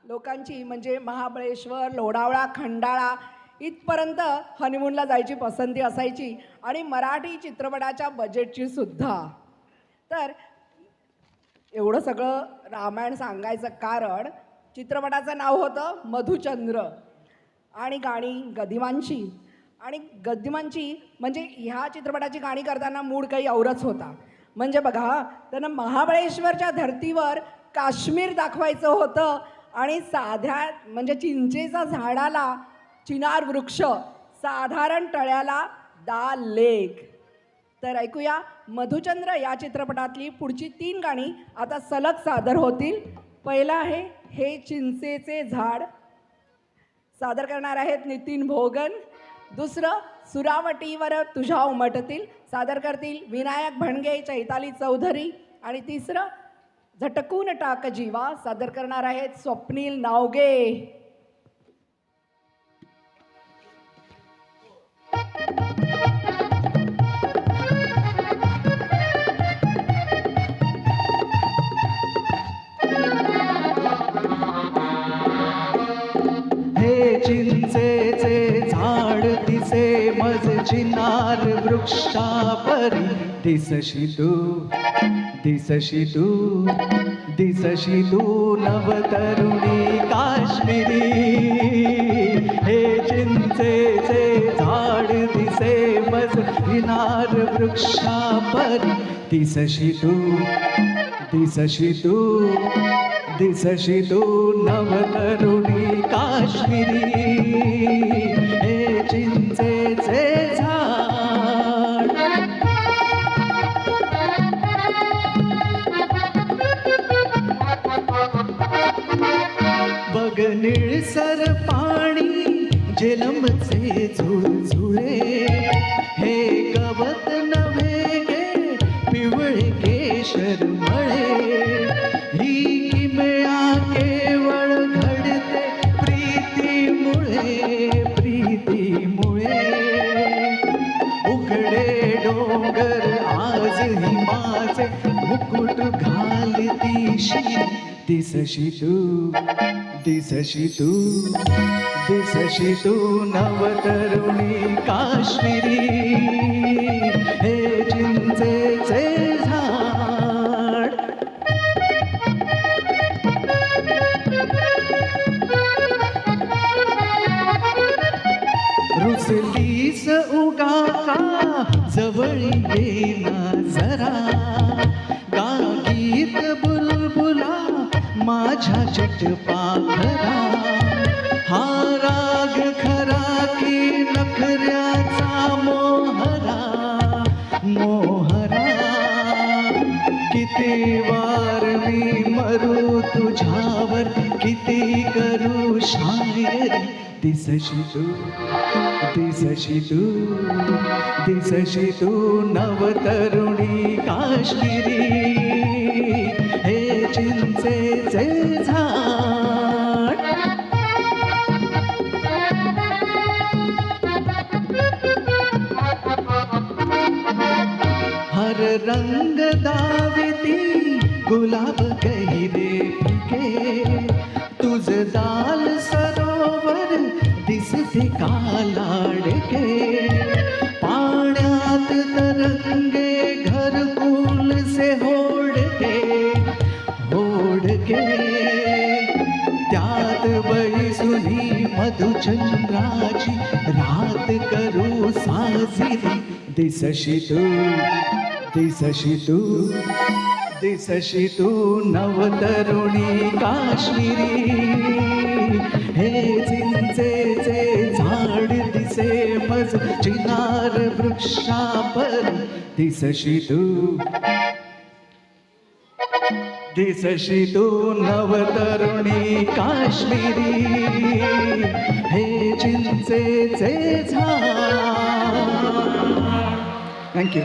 लोकांची म्हणजे महाबळेश्वर, लोणावळा, खंडाळा इथपर्यंत हनीमूनला जायची पसंती असायची आणि मराठी चित्रपटाच्या बजेटची सुद्धा. तर एवढं सगळं रामायण सांगायचं कारण चित्रपटाचं नाव होतं मधुचंद्र आणि गाणी गदिमांची. आणि गदिमांची म्हणजे ह्या चित्रपटाची गाणी करताना मूड काही औरच होता. म्हणजे बघा, त्यांना महाबळेश्वरच्या धर्तीवर काश्मीर दाखवायचं होतं आणि साध्या म्हणजे चिंचेचा झाडाला चिनार वृक्ष, साधारण तळ्याला दाल लेक. तर ऐकूया मधुचंद्र या चित्रपटातली पुढची 3 गाणी आता सलग सादर होतील. पहिलं आहे हे चिंचेचे झाड, सादर करणार आहेत नितीन भोगन. दुसरं सुरावटीवर तुझ्या उमटतील, सादर करतील विनायक भणगे, चैताली चौधरी. आणि तिसरं झटकून टाक जीवा, सादर करणार आहेत स्वप्नील नावगे. चिंचेचे झाड दिसे मज चिनार वृक्षापरी, दिसशी तू दिसशी तू दिसशी तू नवतरुणी काश्मीरी. हे चिंचेचे झाड दिसे मज चिनार वृक्षापरी, दिसशी तू दिसशी तू दिसशी तू नवतरुणी काश्मीरी. हे चिंचेचे झाड. बघ निळसर पाणी जेलमचे झुळझुळे, हे गवत नव्हे गे पिवळे केशर मळे. ही किमया केवळ घडते प्रीतीमुळे, प्रीतीमुळे. उघडे डोंगर आज हिमाचे मुकुट घालतीशी, दिसशी तू दिसशी तू दिसशी तू नवतरुणी काश्मीरी. हे चिंचेचे झाड. रुसलीस उगा का जवळी येना जरा, गागीत बुलबुला माझ्या चटपाखरा. हा राग खरा की नखऱ्याचा मोहरा, मोहरा. किती वार मी मरू तुझ्यावर, किती करू शायरी. दिसशी तू दिसशी तू दिसशी तू नवतरुणी काश्मीरी. हे चिंचेचे झाड. हर रंग दाविती गुलाब गहिरे फिके, तुझ दाल सरोवर दिसते कालाडके. पाण्यात तरंगे घरकुल से होडके, होडके. त्यात बैसुनी मधुचंद्राची रात करू साजरी. दिसशी तू दिसशी तू दिसशी तू नवतरुणी काश्मीरी. हे चिंचेचे झाड दिसे मज चिनार वृक्षापर, दिसशी तू दिसशी तू नवतरुणी काश्मीरी. हे चिंचेचे झाड. थँक्यू.